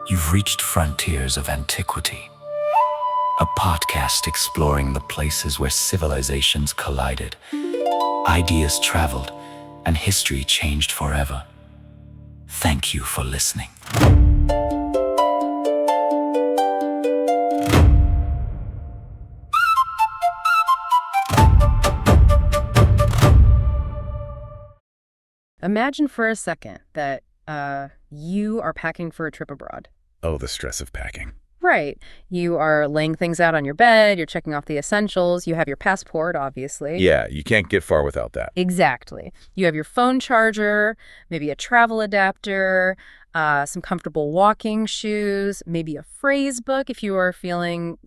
You've reached Frontiers of Antiquity, a podcast exploring the places where civilizations collided, ideas traveled, and history changed forever. Thank you for listening. Imagine for a second that you are packing for a trip abroad. Oh, the stress of packing. Right. You are laying things out on your bed, you're checking off the essentials, you have your passport, obviously. Yeah, you can't get far without that. Exactly. You have your phone charger, maybe a travel adapter, some comfortable walking shoes, maybe a phrase book if you are feeling,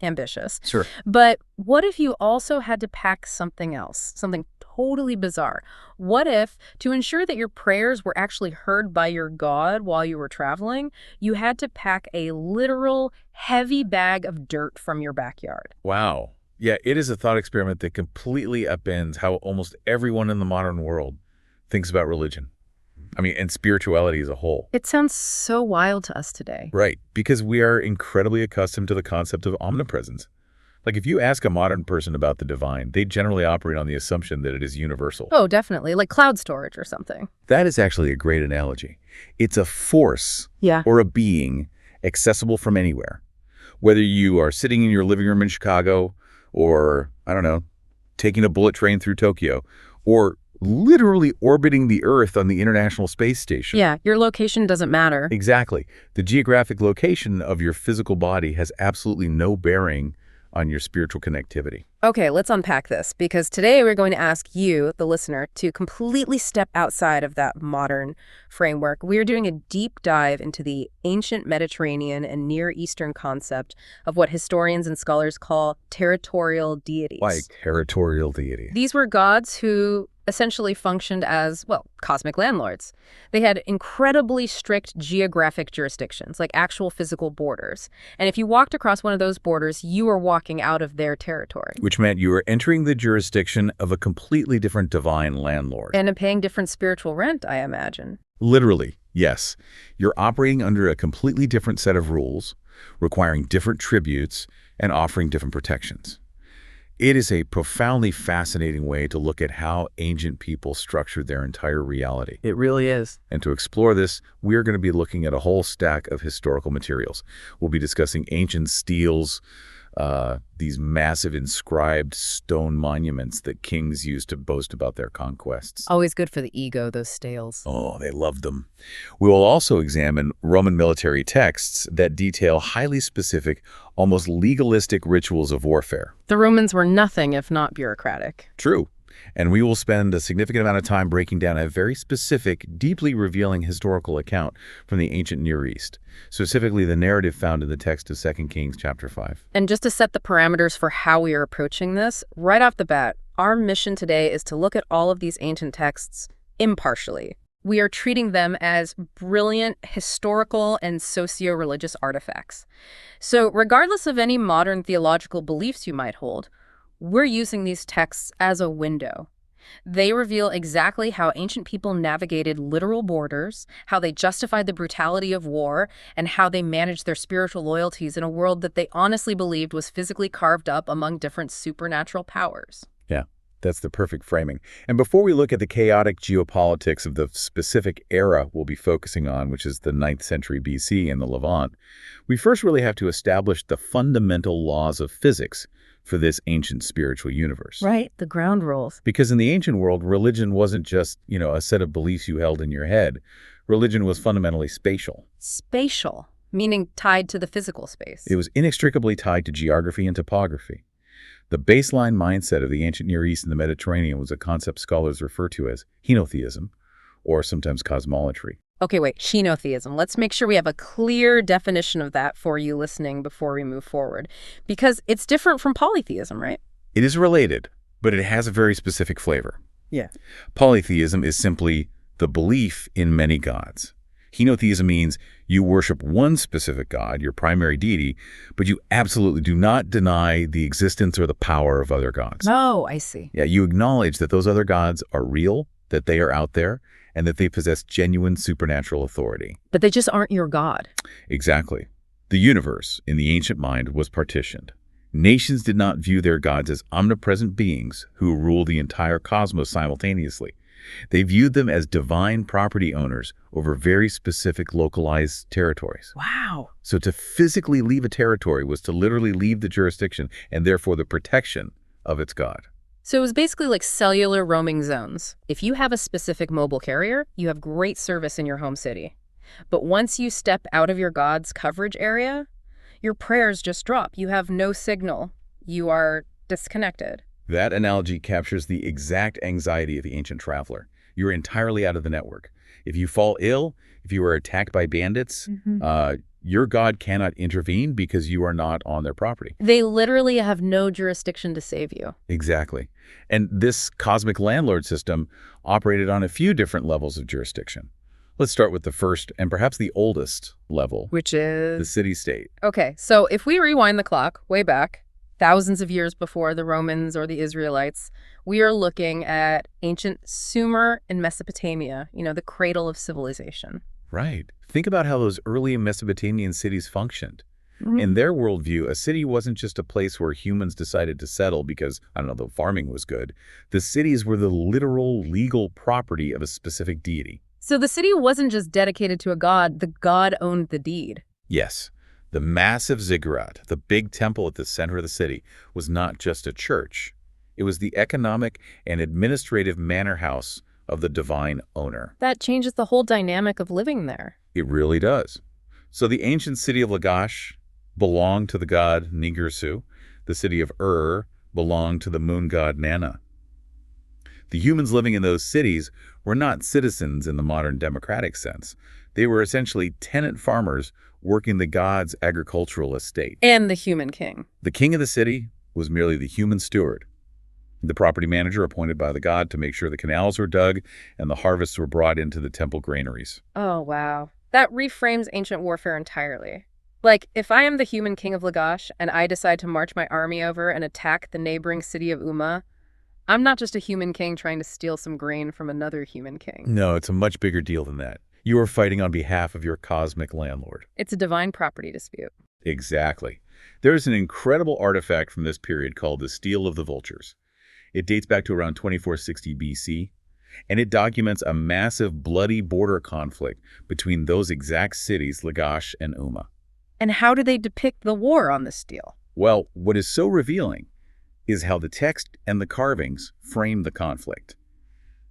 ambitious. Sure. But what if you also had to pack something else, something totally bizarre? What if, to ensure that your prayers were actually heard by your God while you were traveling, you had to pack a literal heavy bag of dirt from your backyard? Wow. Yeah, it is a thought experiment that completely upends how almost everyone in the modern world thinks about religion. And spirituality as a whole. It sounds so wild to us today. Right, because we are incredibly accustomed to the concept of omnipresence. Like if you ask a modern person about the divine, they generally operate on the assumption that it is universal. Oh, definitely, like cloud storage or something. That is actually a great analogy. It's a force Yeah. or a being accessible from anywhere. Whether you are sitting in your living room in Chicago or, taking a bullet train through Tokyo or literally orbiting the Earth on the International Space Station. Yeah, your location doesn't matter. Exactly. The geographic location of your physical body has absolutely no bearing on your spiritual connectivity. Okay, let's unpack this, because today we're going to ask you, the listener, to completely step outside of that modern framework. We are doing a deep dive into the ancient Mediterranean and Near Eastern concept of what historians and scholars call territorial deities. Like territorial deity. These were gods who essentially functioned as, cosmic landlords. They had incredibly strict geographic jurisdictions, like actual physical borders. And if you walked across one of those borders, you were walking out of their territory. Which meant you were entering the jurisdiction of a completely different divine landlord. And paying different spiritual rent, I imagine. Literally, yes. You're operating under a completely different set of rules, requiring different tributes, and offering different protections. It is a profoundly fascinating way to look at how ancient people structured their entire reality. It really is. And to explore this, we're going to be looking at a whole stack of historical materials. We'll be discussing ancient steels, these massive inscribed stone monuments that kings used to boast about their conquests. Always good for the ego, those stales. Oh, they loved them. We will also examine Roman military texts that detail highly specific, almost legalistic rituals of warfare. The Romans were nothing if not bureaucratic. True. And we will spend a significant amount of time breaking down a very specific, deeply revealing historical account from the ancient Near East, specifically the narrative found in the text of 2 Kings chapter 5. And just to set the parameters for how we are approaching this, right off the bat, our mission today is to look at all of these ancient texts impartially. We are treating them as brilliant historical and socio-religious artifacts. So regardless of any modern theological beliefs you might hold, we're using these texts as a window. They reveal exactly how ancient people navigated literal borders, how they justified the brutality of war, and how they managed their spiritual loyalties in a world that they honestly believed was physically carved up among different supernatural powers. Yeah, that's the perfect framing. And before we look at the chaotic geopolitics of the specific era we'll be focusing on, which is the 9th century BC in the Levant, we first really have to establish the fundamental laws of physics for this ancient spiritual universe. Right, the ground rules. Because in the ancient world, religion wasn't just, a set of beliefs you held in your head. Religion was fundamentally spatial. Spatial, meaning tied to the physical space. It was inextricably tied to geography and topography. The baseline mindset of the ancient Near East and the Mediterranean was a concept scholars refer to as henotheism, or sometimes cosmolatry. Okay, wait, henotheism. Let's make sure we have a clear definition of that for you listening before we move forward. Because it's different from polytheism, right? It is related, but it has a very specific flavor. Yeah. Polytheism is simply the belief in many gods. Henotheism means you worship one specific god, your primary deity, but you absolutely do not deny the existence or the power of other gods. Oh, I see. Yeah, you acknowledge that those other gods are real, that they are out there, and that they possess genuine supernatural authority. But they just aren't your God. Exactly. The universe, in the ancient mind, was partitioned. Nations did not view their gods as omnipresent beings who rule the entire cosmos simultaneously. They viewed them as divine property owners over very specific localized territories. Wow. So to physically leave a territory was to literally leave the jurisdiction and therefore the protection of its god. So it was basically like cellular roaming zones. If you have a specific mobile carrier, you have great service in your home city. But once you step out of your god's coverage area, your prayers just drop. You have no signal. You are disconnected. That analogy captures the exact anxiety of the ancient traveler. You're entirely out of the network. If you fall ill, if you are attacked by bandits, your god cannot intervene because you are not on their property. They literally have no jurisdiction to save you. Exactly. And this cosmic landlord system operated on a few different levels of jurisdiction. Let's start with the first and perhaps the oldest level, Which is? the city-state. Okay, so if we rewind the clock way back, thousands of years before the Romans or the Israelites, we are looking at ancient Sumer in Mesopotamia, the cradle of civilization. Right. Think about how those early Mesopotamian cities functioned. In their worldview, a city wasn't just a place where humans decided to settle because, the farming was good. The cities were the literal legal property of a specific deity. So the city wasn't just dedicated to a god, the god owned the deed. Yes. The massive ziggurat, the big temple at the center of the city, was not just a church. It was the economic and administrative manor house of the divine owner. That changes the whole dynamic of living there. It really does. So the ancient city of Lagash belonged to the god Ningirsu. The city of belonged to the moon god Nana. The humans living in those cities were not citizens in the modern democratic sense. They were essentially tenant farmers working the god's agricultural estate. And the human king. The king of the city was merely the human steward, the property manager appointed by the god to make sure the canals were dug and the harvests were brought into the temple granaries. Oh, wow. That reframes ancient warfare entirely. Like, if I am the human king of Lagash and I decide to march my army over and attack the neighboring city of Umma, I'm not just a human king trying to steal some grain from another human king. No, it's a much bigger deal than that. You are fighting on behalf of your cosmic landlord. It's a divine property dispute. Exactly. There is an incredible artifact from this period called the Stele of the Vultures. It dates back to around 2460 BC, and it documents a massive bloody border conflict between those exact cities, Lagash and Umma. And how do they depict the war on this stele? Well, what is so revealing is how the text and the carvings frame the conflict.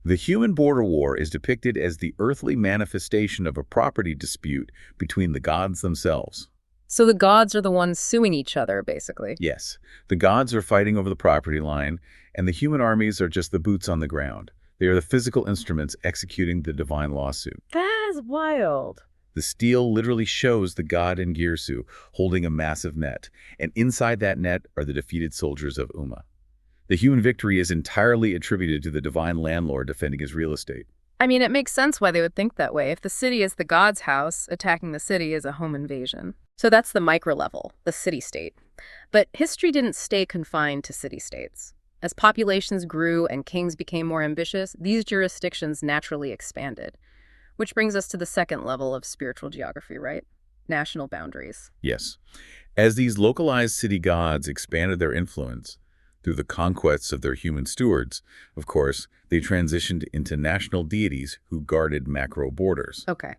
The human border war is depicted as the earthly manifestation of a property dispute between the gods themselves. So the gods are the ones suing each other, basically. Yes, the gods are fighting over the property line, and the human armies are just the boots on the ground. They are the physical instruments executing the divine lawsuit. That's wild. The stele literally shows the god Ngirsu holding a massive net, and inside that net are the defeated soldiers of Umma. The human victory is entirely attributed to the divine landlord defending his real estate. I mean, it makes sense why they would think that way. If the city is the god's house, attacking the city is a home invasion. So that's the micro level, the city-state. But history didn't stay confined to city-states. As populations grew and kings became more ambitious, these jurisdictions naturally expanded. Which brings us to the second level of spiritual geography, right? National boundaries. Yes. As these localized city gods expanded their influence through the conquests of their human stewards, of course, they transitioned into national deities who guarded macro borders. Okay.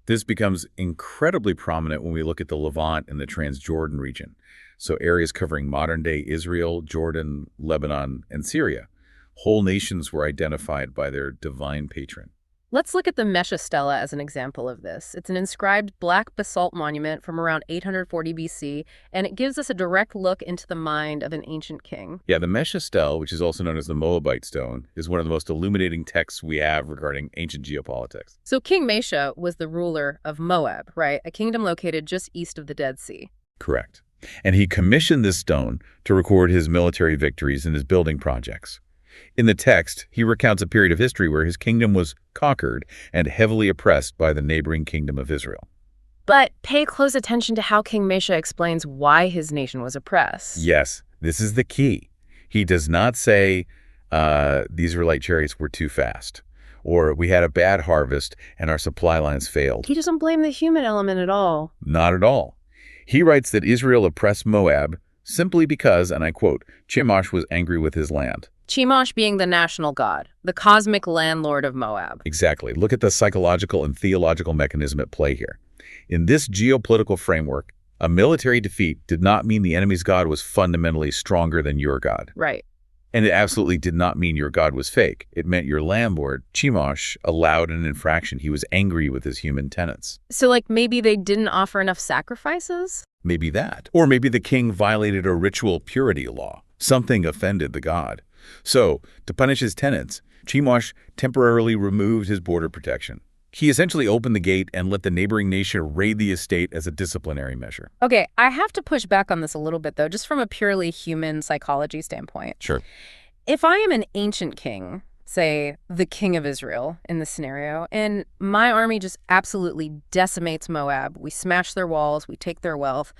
This becomes incredibly prominent when we look at the Levant and the Transjordan region, so areas covering modern-day Israel, Jordan, Lebanon, and Syria. Whole nations were identified by their divine patron. Let's look at the Mesha Stela as an example of this. It's an inscribed black basalt monument from around 840 BC, and it gives us a direct look into the mind of an ancient king. Yeah, the Mesha Stele, which is also known as the Moabite stone, is one of the most illuminating texts we have regarding ancient geopolitics. So King Mesha was the ruler of Moab, right? A kingdom located just east of the Dead Sea. Correct. And he commissioned this stone to record his military victories and his building projects. In the text, he recounts a period of history where his kingdom was conquered and heavily oppressed by the neighboring kingdom of Israel. But pay close attention to how King Mesha explains why his nation was oppressed. Yes, this is the key. He does not say the Israelite chariots were too fast, or we had a bad harvest and our supply lines failed. He doesn't blame the human element at all. Not at all. He writes that Israel oppressed Moab simply because, and I quote, Chemosh was angry with his land. Chemosh being the national god, the cosmic landlord of Moab. Exactly. Look at the psychological and theological mechanism at play here. In this geopolitical framework, a military defeat did not mean the enemy's god was fundamentally stronger than your god. Right. And it absolutely did not mean your god was fake. It meant your landlord, Chemosh, allowed an infraction. He was angry with his human tenants. So, like, maybe they didn't offer enough sacrifices? Maybe that. Or maybe the king violated a ritual purity law. Something offended the god. So, to punish his tenants, Chemosh temporarily removed his border protection. He essentially opened the gate and let the neighboring nation raid the estate as a disciplinary measure. Okay, I have to push back on this a little bit, though, just from a purely human psychology standpoint. Sure. If I am an ancient king, say the king of Israel in this scenario, and my army just absolutely decimates Moab, we smash their walls, we take their wealth,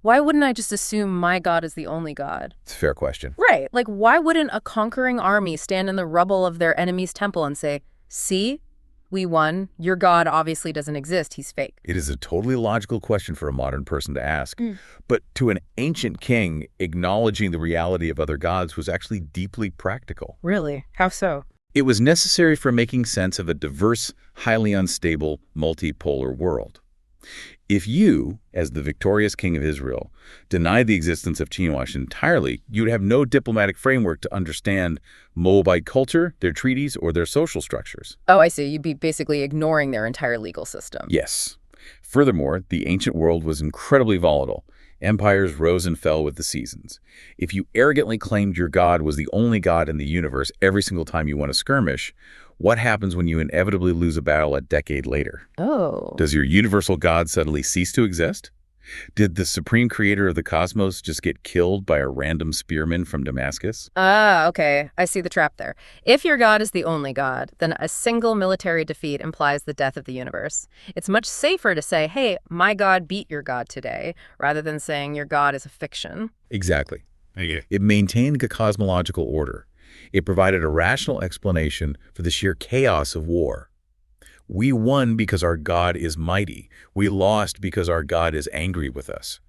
why wouldn't I just assume my God is the only God? It's a fair question. Right. Like, why wouldn't a conquering army stand in the rubble of their enemy's temple and say, see, we won. Your God obviously doesn't exist. He's fake. It is a totally logical question for a modern person to ask. But to an ancient king, acknowledging the reality of other gods was actually deeply practical. Really? How so? It was necessary for making sense of a diverse, highly unstable, multipolar world. If you, as the victorious king of Israel, denied the existence of Chemosh entirely, you would have no diplomatic framework to understand Moabite culture, their treaties, or their social structures. Oh, I see. You'd be basically ignoring their entire legal system. Yes. Furthermore, the ancient world was incredibly volatile. Empires rose and fell with the seasons. If you arrogantly claimed your god was the only god in the universe every single time you won a skirmish, what happens when you inevitably lose a battle a decade later? Oh. Does your universal god suddenly cease to exist? Did the supreme creator of the cosmos just get killed by a random spearman from Damascus? Ah, okay. I see the trap there. If your god is the only god, then a single military defeat implies the death of the universe. It's much safer to say, hey, my god beat your god today, rather than saying your god is a fiction. Exactly. It maintained a cosmological order. It provided a rational explanation for the sheer chaos of war. We won because our God is mighty. We lost because our God is angry with us.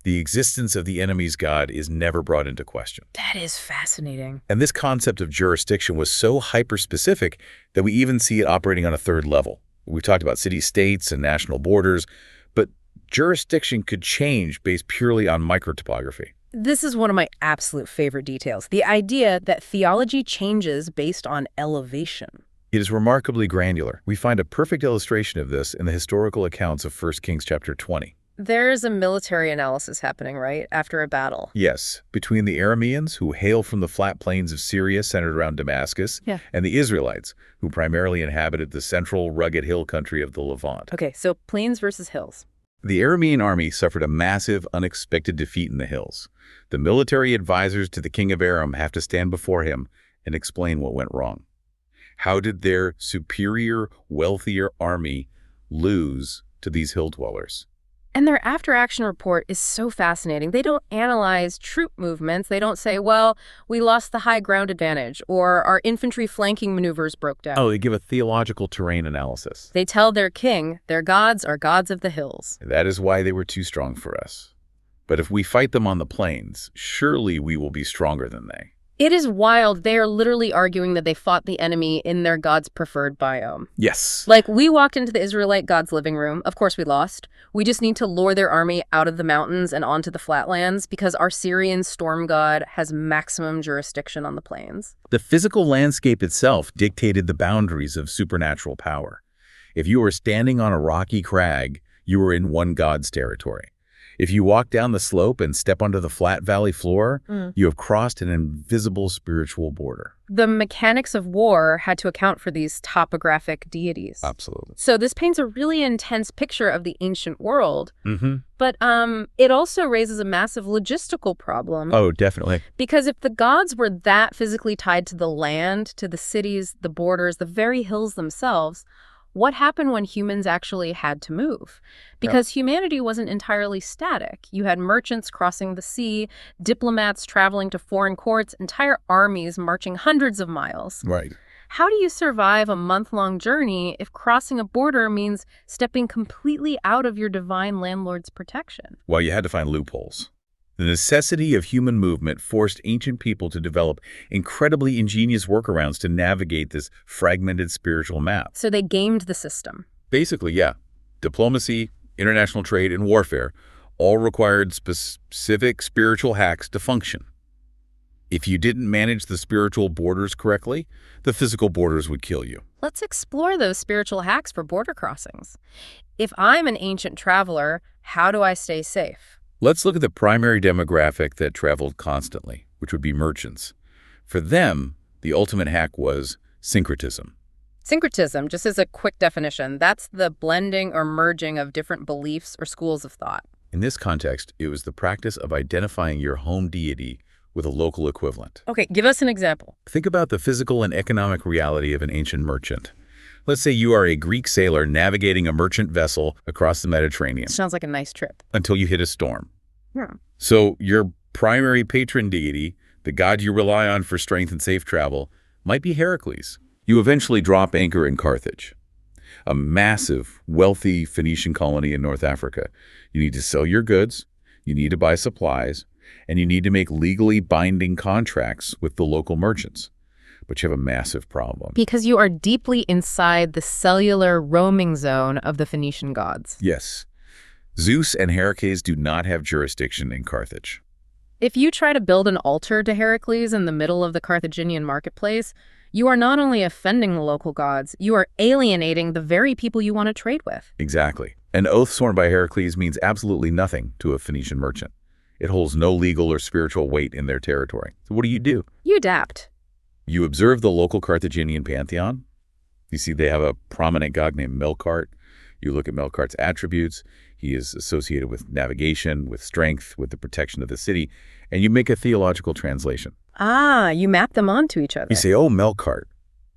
The existence of the enemy's God is never brought into question. That is fascinating. And this concept of jurisdiction was so hyper-specific that we even see it operating on a third level. We've talked about city-states and national borders, but jurisdiction could change based purely on micro-topography. This is one of my absolute favorite details, the idea that theology changes based on elevation. It is remarkably granular. We find a perfect illustration of this in the historical accounts of 1 Kings chapter 20. There's a military analysis happening, right, after a battle. Yes, between the Arameans, who hail from the flat plains of Syria centered around Damascus, and the Israelites, who primarily inhabited the central, rugged hill country of the Levant. Okay, so plains versus hills. The Aramean army suffered a massive, unexpected defeat in the hills. The military advisors to the king of Aram have to stand before him and explain what went wrong. How did their superior, wealthier army lose to these hill dwellers? And their after-action report is so fascinating. They don't analyze troop movements. They don't say, well, we lost the high ground advantage, or our infantry flanking maneuvers broke down. Oh, they give a theological terrain analysis. They tell their king their gods are gods of the hills. That is why they were too strong for us. But if we fight them on the plains, surely we will be stronger than they. It is wild. They are literally arguing that they fought the enemy in their God's preferred biome. Yes. Like, we walked into the Israelite God's living room. Of course we lost. We just need to lure their army out of the mountains and onto the flatlands because our Syrian storm god has maximum jurisdiction on the plains. The physical landscape itself dictated the boundaries of supernatural power. If you were standing on a rocky crag, you were in one god's territory. If you walk down the slope and step onto the flat valley floor, you have crossed an invisible spiritual border. The mechanics of war had to account for these topographic deities. Absolutely. So this paints a really intense picture of the ancient world. But it also raises a massive logistical problem. Oh, definitely. Because if the gods were that physically tied to the land, to the cities, the borders, the very hills themselves, what happened when humans actually had to move? Because humanity wasn't entirely static. You had merchants crossing the sea, diplomats traveling to foreign courts, entire armies marching hundreds of miles. Right. How do you survive a month-long journey if crossing a border means stepping completely out of your divine landlord's protection? Well, you had to find loopholes. The necessity of human movement forced ancient people to develop incredibly ingenious workarounds to navigate this fragmented spiritual map. So they gamed the system. Basically, yeah. Diplomacy, international trade, and warfare all required specific spiritual hacks to function. If you didn't manage the spiritual borders correctly, the physical borders would kill you. Let's explore those spiritual hacks for border crossings. If I'm an ancient traveler, how do I stay safe? Let's look at the primary demographic that traveled constantly, which would be merchants. For them, the ultimate hack was syncretism. Syncretism, just as a quick definition, that's the blending or merging of different beliefs or schools of thought. In this context, it was the practice of identifying your home deity with a local equivalent. Okay, give us an example. Think about the physical and economic reality of an ancient merchant. Let's say you are a Greek sailor navigating a merchant vessel across the Mediterranean. Sounds like a nice trip. Until you hit a storm. Yeah. So your primary patron deity, the god you rely on for strength and safe travel, might be Heracles. You eventually drop anchor in Carthage, a massive, wealthy Phoenician colony in North Africa. You need to sell your goods, you need to buy supplies, and you need to make legally binding contracts with the local merchants. But you have a massive problem. Because you are deeply inside the cellular roaming zone of the Phoenician gods. Yes. Zeus and Heracles do not have jurisdiction in Carthage. If you try to build an altar to Heracles in the middle of the Carthaginian marketplace, you are not only offending the local gods, you are alienating the very people you want to trade with. Exactly. An oath sworn by Heracles means absolutely nothing to a Phoenician merchant. It holds no legal or spiritual weight in their territory. So what do? You adapt. You observe the local Carthaginian pantheon. You see they have a prominent god named Melkart. You look at Melkart's attributes. He is associated with navigation, with strength, with the protection of the city, and you make a theological translation. Ah, you map them onto each other. You say, oh, Melkart.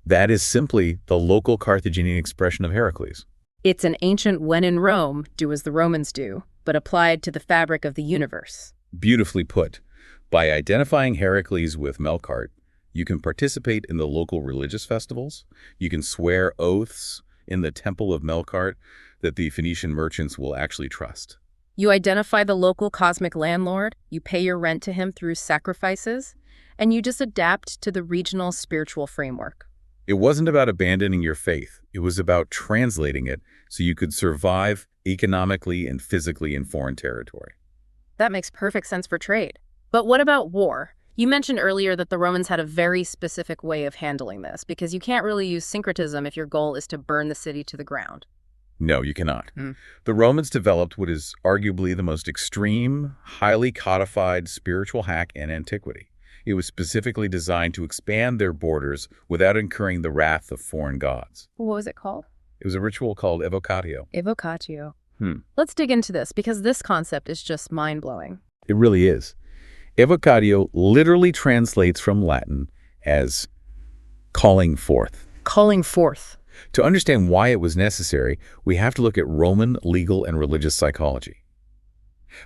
That is simply the local Carthaginian expression of Heracles. It's an ancient when in Rome, do as the Romans do, but applied to the fabric of the universe. Beautifully put. By identifying Heracles with Melkart, you can participate in the local religious festivals. You can swear oaths in the temple of Melkart that the Phoenician merchants will actually trust. You identify the local cosmic landlord, you pay your rent to him through sacrifices, and you just adapt to the regional spiritual framework. It wasn't about abandoning your faith. It was about translating it so you could survive economically and physically in foreign territory. That makes perfect sense for trade. But what about war? You mentioned earlier that the Romans had a very specific way of handling this, because you can't really use syncretism if your goal is to burn the city to the ground. No, you cannot. The Romans developed what is arguably the most extreme, highly codified spiritual hack in antiquity. It was specifically designed to expand their borders without incurring the wrath of foreign gods. What was it called? It was a ritual called evocatio. Evocatio. Let's dig into this, because this concept is just mind-blowing. It really is. Evocatio literally translates from Latin as calling forth. Calling forth. To understand why it was necessary, we have to look at Roman legal and religious psychology.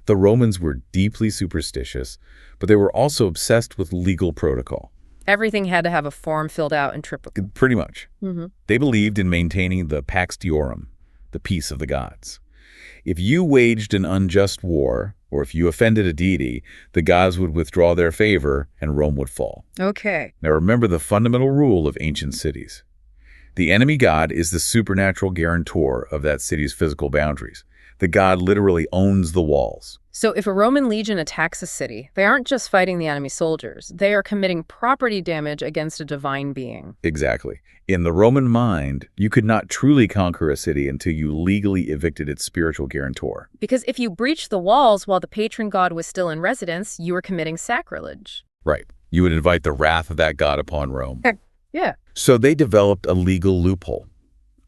The Romans were deeply superstitious, but they were also obsessed with legal protocol. Everything had to have a form filled out in triplicate. Pretty much. They believed in maintaining the pax deorum, the peace of the gods. If you waged an unjust war, or if you offended a deity, the gods would withdraw their favor and Rome would fall. Okay. Now remember the fundamental rule of ancient cities. The enemy god is the supernatural guarantor of that city's physical boundaries. The god literally owns the walls. So if a Roman legion attacks a city, they aren't just fighting the enemy soldiers. They are committing property damage against a divine being. Exactly. In the Roman mind, you could not truly conquer a city until you legally evicted its spiritual guarantor. Because if you breached the walls while the patron god was still in residence, you were committing sacrilege. Right. You would invite the wrath of that god upon Rome. Yeah. So they developed a legal loophole.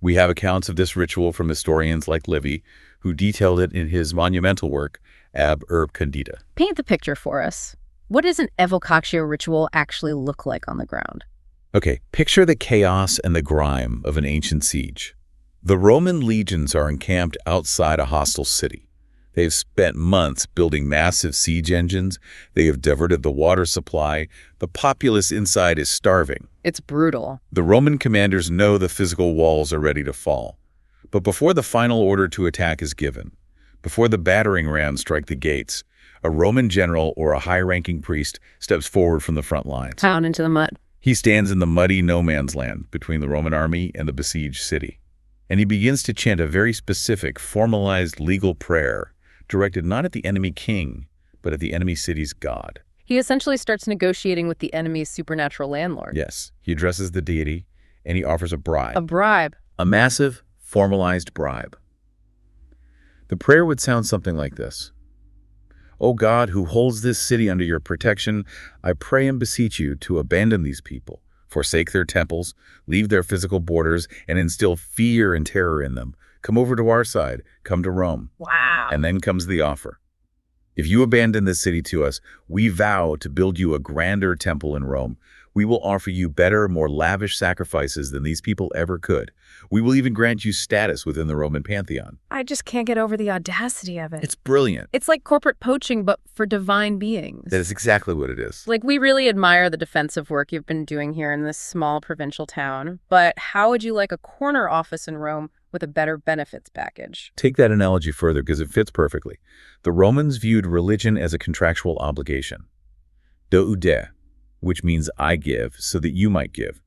We have accounts of this ritual from historians like Livy, who detailed it in his monumental work, Ab Urb Condita. Paint the picture for us. What does an evocatio ritual actually look like on the ground? Okay, picture the chaos and the grime of an ancient siege. The Roman legions are encamped outside a hostile city. They've spent months building massive siege engines. They have diverted the water supply. The populace inside is starving. It's brutal. The Roman commanders know the physical walls are ready to fall. But before the final order to attack is given, before the battering rams strike the gates, a Roman general or a high-ranking priest steps forward from the front lines. Down into the mud. He stands in the muddy no-man's land between the Roman army and the besieged city. And he begins to chant a very specific, formalized legal prayer directed not at the enemy king, but at the enemy city's god. He essentially starts negotiating with the enemy's supernatural landlord. Yes, he addresses the deity, and he offers a bribe. A bribe. A massive, formalized bribe. The prayer would sound something like this. O God, who holds this city under your protection, I pray and beseech you to abandon these people, forsake their temples, leave their physical borders, and instill fear and terror in them. Come over to our side. Come to Rome. Wow. And then comes the offer. If you abandon this city to us, we vow to build you a grander temple in Rome. We will offer you better, more lavish sacrifices than these people ever could. We will even grant you status within the Roman pantheon. I just can't get over the audacity of it. It's brilliant. It's like corporate poaching, but for divine beings. That is exactly what it is. Like, we really admire the defensive work you've been doing here in this small provincial town, but how would you like a corner office in Rome with a better benefits package? Take that analogy further because it fits perfectly. The Romans viewed religion as a contractual obligation. Doude, which means I give so that you might give.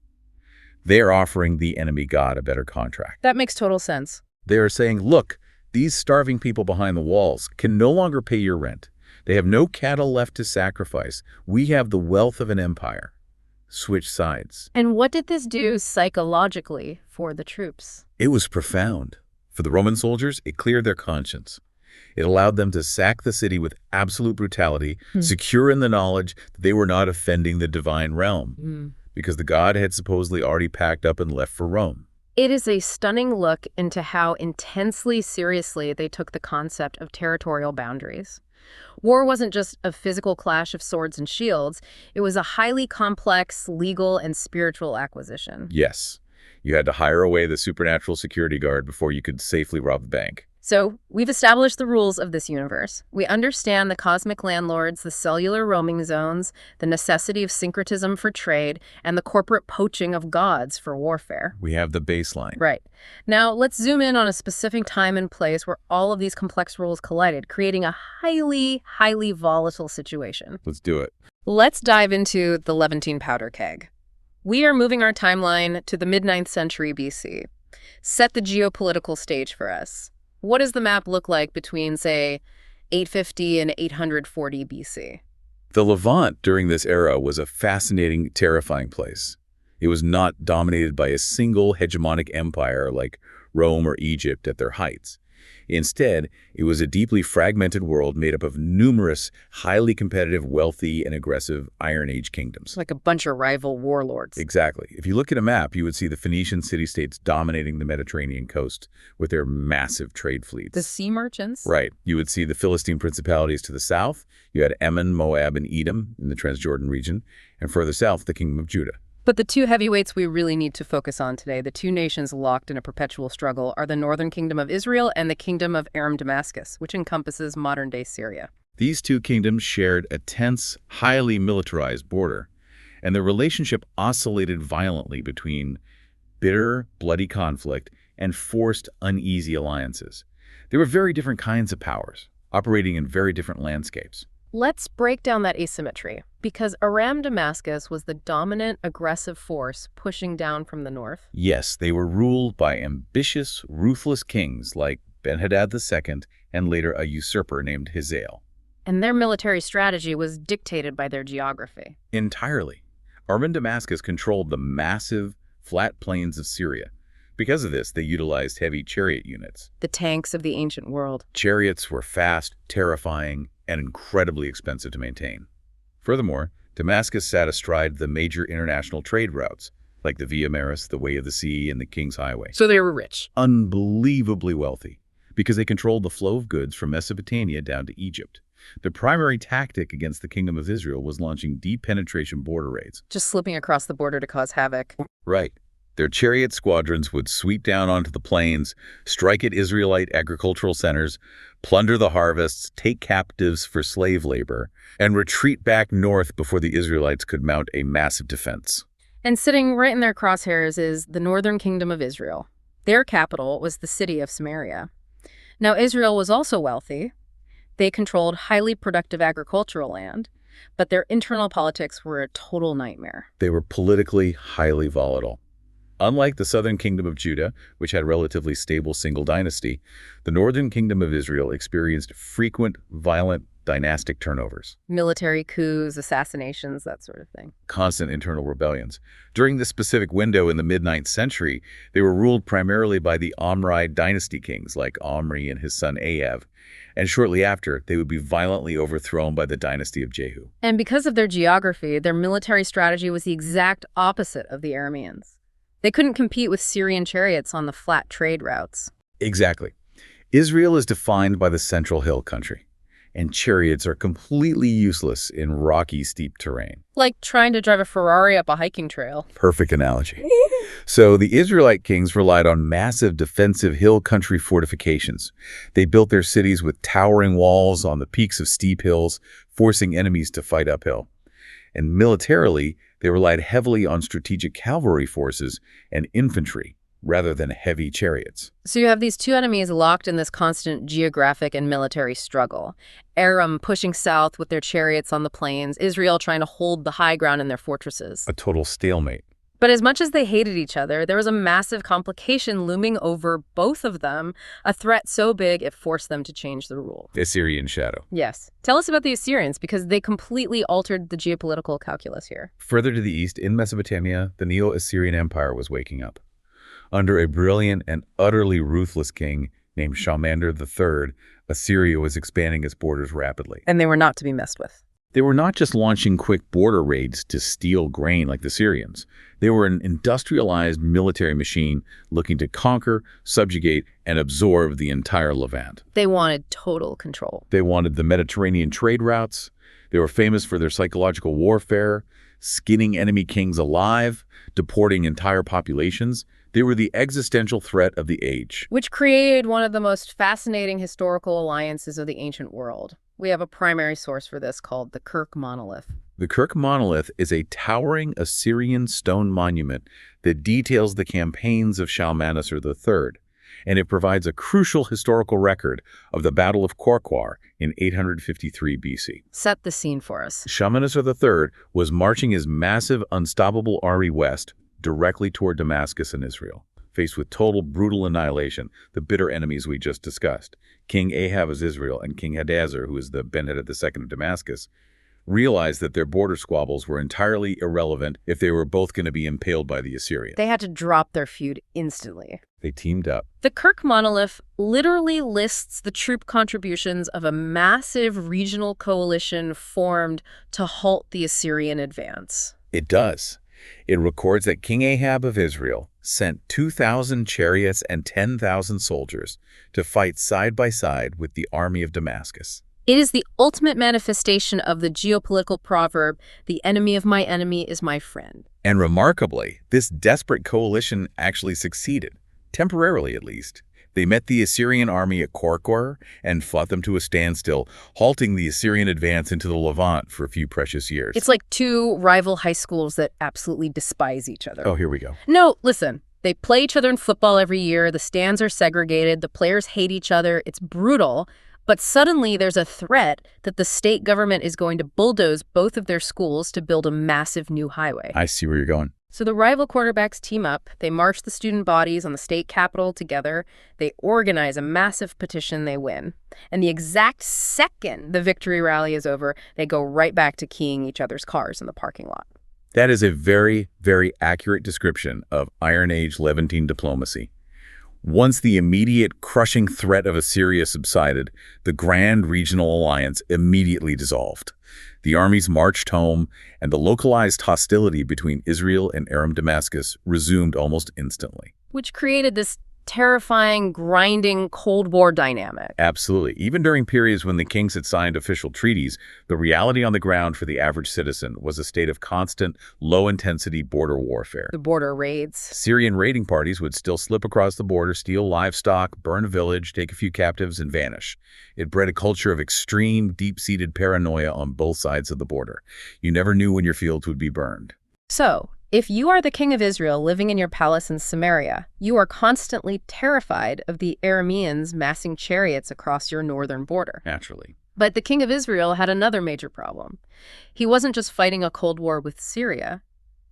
They are offering the enemy god a better contract. That makes total sense. They are saying, look, these starving people behind the walls can no longer pay your rent. They have no cattle left to sacrifice. We have the wealth of an empire. Switch sides. And what did this do psychologically for the troops? It was profound. For the Roman soldiers, it cleared their conscience. It allowed them to sack the city with absolute brutality, secure in the knowledge that they were not offending the divine realm, because the god had supposedly already packed up and left for Rome. It is a stunning look into how intensely seriously they took the concept of territorial boundaries. War wasn't just a physical clash of swords and shields. It was a highly complex legal and spiritual acquisition. Yes, you had to hire away the supernatural security guard before you could safely rob the bank. So, we've established the rules of this universe. We understand the cosmic landlords, the cellular roaming zones, the necessity of syncretism for trade, and the corporate poaching of gods for warfare. We have the baseline. Right. Now, let's zoom in on a specific time and place where all of these complex rules collided, creating a highly, highly volatile situation. Let's do it. Let's dive into the Levantine powder keg. We are moving our timeline to the mid-9th century BC. Set the geopolitical stage for us. What does the map look like between, say, 850 and 840 BC? The Levant during this era was a fascinating, terrifying place. It was not dominated by a single hegemonic empire like Rome or Egypt at their heights. Instead, it was a deeply fragmented world made up of numerous, highly competitive, wealthy, and aggressive Iron Age kingdoms. Like a bunch of rival warlords. Exactly. If you look at a map, you would see the Phoenician city-states dominating the Mediterranean coast with their massive trade fleets. The sea merchants? Right. You would see the Philistine principalities to the south. You had Ammon, Moab, and Edom in the Transjordan region. And further south, the Kingdom of Judah. But the two heavyweights we really need to focus on today, the two nations locked in a perpetual struggle, are the northern kingdom of Israel and the kingdom of Aram Damascus, which encompasses modern-day Syria. These two kingdoms shared a tense, highly militarized border, and their relationship oscillated violently between bitter, bloody conflict and forced, uneasy alliances. They were very different kinds of powers, operating in very different landscapes. Let's break down that asymmetry, because Aram Damascus was the dominant, aggressive force pushing down from the north. Yes, they were ruled by ambitious, ruthless kings like Ben-Hadad II and later a usurper named Hazael. And their military strategy was dictated by their geography. Entirely. Aram Damascus controlled the massive, flat plains of Syria. Because of this, they utilized heavy chariot units. The tanks of the ancient world. Chariots were fast, terrifying, and incredibly expensive to maintain. Furthermore, Damascus sat astride the major international trade routes, like the Via Maris, the Way of the Sea, and the King's Highway. So they were rich. Unbelievably wealthy, because they controlled the flow of goods from Mesopotamia down to Egypt. Their primary tactic against the Kingdom of Israel was launching deep penetration border raids. Just slipping across the border to cause havoc. Right. Their chariot squadrons would sweep down onto the plains, strike at Israelite agricultural centers, plunder the harvests, take captives for slave labor, and retreat back north before the Israelites could mount a massive defense. And sitting right in their crosshairs is the northern kingdom of Israel. Their capital was the city of Samaria. Now, Israel was also wealthy. They controlled highly productive agricultural land, but their internal politics were a total nightmare. They were politically highly volatile. Unlike the southern kingdom of Judah, which had a relatively stable single dynasty, the northern kingdom of Israel experienced frequent, violent dynastic turnovers. Military coups, assassinations, that sort of thing. Constant internal rebellions. During this specific window in the mid-9th century, they were ruled primarily by the Omride dynasty kings like Omri and his son Ahab, and shortly after, they would be violently overthrown by the dynasty of Jehu. And because of their geography, their military strategy was the exact opposite of the Arameans. They couldn't compete with Syrian chariots on the flat trade routes. Exactly. Israel is defined by the central hill country, and chariots are completely useless in rocky, steep terrain. Like trying to drive a Ferrari up a hiking trail. Perfect analogy. So the Israelite kings relied on massive defensive hill country fortifications. They built their cities with towering walls on the peaks of steep hills, forcing enemies to fight uphill. And militarily, they relied heavily on strategic cavalry forces and infantry, rather than heavy chariots. So you have these two enemies locked in this constant geographic and military struggle. Aram pushing south with their chariots on the plains, Israel trying to hold the high ground in their fortresses. A total stalemate. But as much as they hated each other, there was a massive complication looming over both of them, a threat so big it forced them to change the rule. Assyrian shadow. Yes. Tell us about the Assyrians, because they completely altered the geopolitical calculus here. Further to the east, in Mesopotamia, the Neo-Assyrian Empire was waking up. Under a brilliant and utterly ruthless king named Shalmander III, Assyria was expanding its borders rapidly. And they were not to be messed with. They were not just launching quick border raids to steal grain like the Syrians. They were an industrialized military machine looking to conquer, subjugate, and absorb the entire Levant. They wanted total control. They wanted the Mediterranean trade routes. They were famous for their psychological warfare, skinning enemy kings alive, deporting entire populations. They were the existential threat of the age. Which created one of the most fascinating historical alliances of the ancient world. We have a primary source for this called the Kirk monolith. The Kirk monolith is a towering Assyrian stone monument that details the campaigns of Shalmaneser III, and it provides a crucial historical record of the Battle of Qorqor in 853 BC. Set the scene for us. Shalmaneser III was marching his massive, unstoppable army west, directly toward Damascus and Israel. Faced with total brutal annihilation, the bitter enemies we just discussed, King Ahab of Israel and King Hadassah, who is the Ben-Hadad II of Damascus, realized that their border squabbles were entirely irrelevant if they were both going to be impaled by the Assyrians. They had to drop their feud instantly. They teamed up. The Kirk monolith literally lists the troop contributions of a massive regional coalition formed to halt the Assyrian advance. It does. It records that King Ahab of Israel sent 2,000 chariots and 10,000 soldiers to fight side by side with the army of Damascus. It is the ultimate manifestation of the geopolitical proverb, the enemy of my enemy is my friend. And remarkably, this desperate coalition actually succeeded, temporarily at least. They met the Assyrian army at Qorqor and fought them to a standstill, halting the Assyrian advance into the Levant for a few precious years. It's like two rival high schools that absolutely despise each other. Oh, here we go. No, listen. They play each other in football every year. The stands are segregated. The players hate each other. It's brutal. But suddenly there's a threat that the state government is going to bulldoze both of their schools to build a massive new highway. I see where you're going. So the rival quarterbacks team up, they march the student bodies on the state capitol together, they organize a massive petition, they win. And the exact second the victory rally is over, they go right back to keying each other's cars in the parking lot. That is a very, very accurate description of Iron Age Levantine diplomacy. Once the immediate crushing threat of Assyria subsided, the grand regional alliance immediately dissolved. The armies marched home, and the localized hostility between Israel and Aram Damascus resumed almost instantly. Which created this terrifying, grinding Cold War dynamic. Absolutely. Even during periods when the kings had signed official treaties, the reality on the ground for the average citizen was a state of constant, low-intensity border warfare. The border raids. Syrian raiding parties would still slip across the border, steal livestock, burn a village, take a few captives, and vanish. It bred a culture of extreme, deep-seated paranoia on both sides of the border. You never knew when your fields would be burned. So, if you are the king of Israel living in your palace in Samaria, you are constantly terrified of the Arameans massing chariots across your northern border. Naturally. But the king of Israel had another major problem. He wasn't just fighting a Cold War with Syria.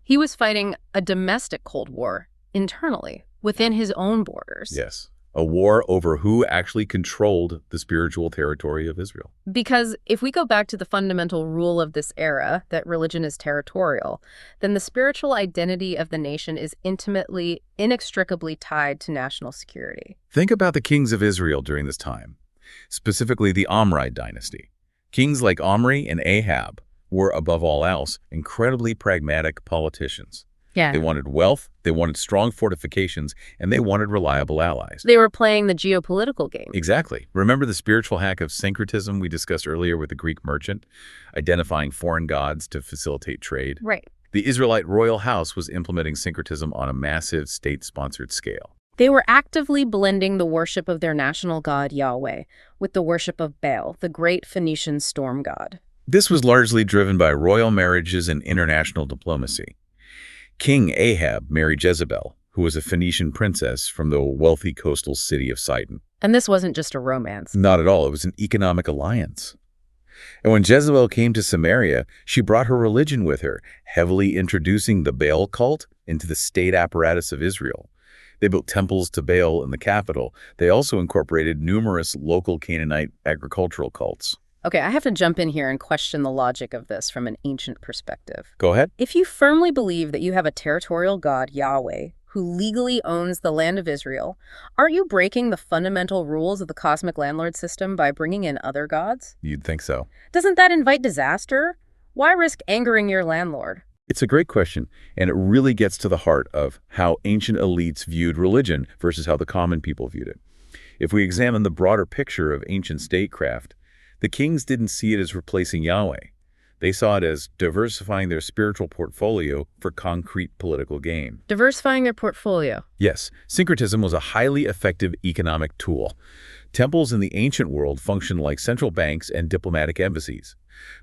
He was fighting a domestic Cold War internally, within his own borders. Yes. A war over who actually controlled the spiritual territory of Israel. Because if we go back to the fundamental rule of this era, that religion is territorial, then the spiritual identity of the nation is intimately, inextricably tied to national security. Think about the kings of Israel during this time, specifically the Omride dynasty. Kings like Omri and Ahab were, above all else, incredibly pragmatic politicians. Yeah. They wanted wealth, they wanted strong fortifications, and they wanted reliable allies. They were playing the geopolitical game. Exactly. Remember the spiritual hack of syncretism we discussed earlier with the Greek merchant, identifying foreign gods to facilitate trade? Right. The Israelite royal house was implementing syncretism on a massive state-sponsored scale. They were actively blending the worship of their national god, Yahweh, with the worship of Baal, the great Phoenician storm god. This was largely driven by royal marriages and international diplomacy. King Ahab married Jezebel, who was a Phoenician princess from the wealthy coastal city of Sidon. And this wasn't just a romance. Not at all. It was an economic alliance. And when Jezebel came to Samaria, she brought her religion with her, heavily introducing the Baal cult into the state apparatus of Israel. They built temples to Baal in the capital. They also incorporated numerous local Canaanite agricultural cults. Okay, I have to jump in here and question the logic of this from an ancient perspective. Go ahead. If you firmly believe that you have a territorial god, Yahweh, who legally owns the land of Israel, aren't you breaking the fundamental rules of the cosmic landlord system by bringing in other gods? You'd think so. Doesn't that invite disaster? Why risk angering your landlord? It's a great question, and it really gets to the heart of how ancient elites viewed religion versus how the common people viewed it. If we examine the broader picture of ancient statecraft, the kings didn't see it as replacing Yahweh. They saw it as diversifying their spiritual portfolio for concrete political gain. Diversifying their portfolio. Yes, syncretism was a highly effective economic tool. Temples in the ancient world functioned like central banks and diplomatic embassies.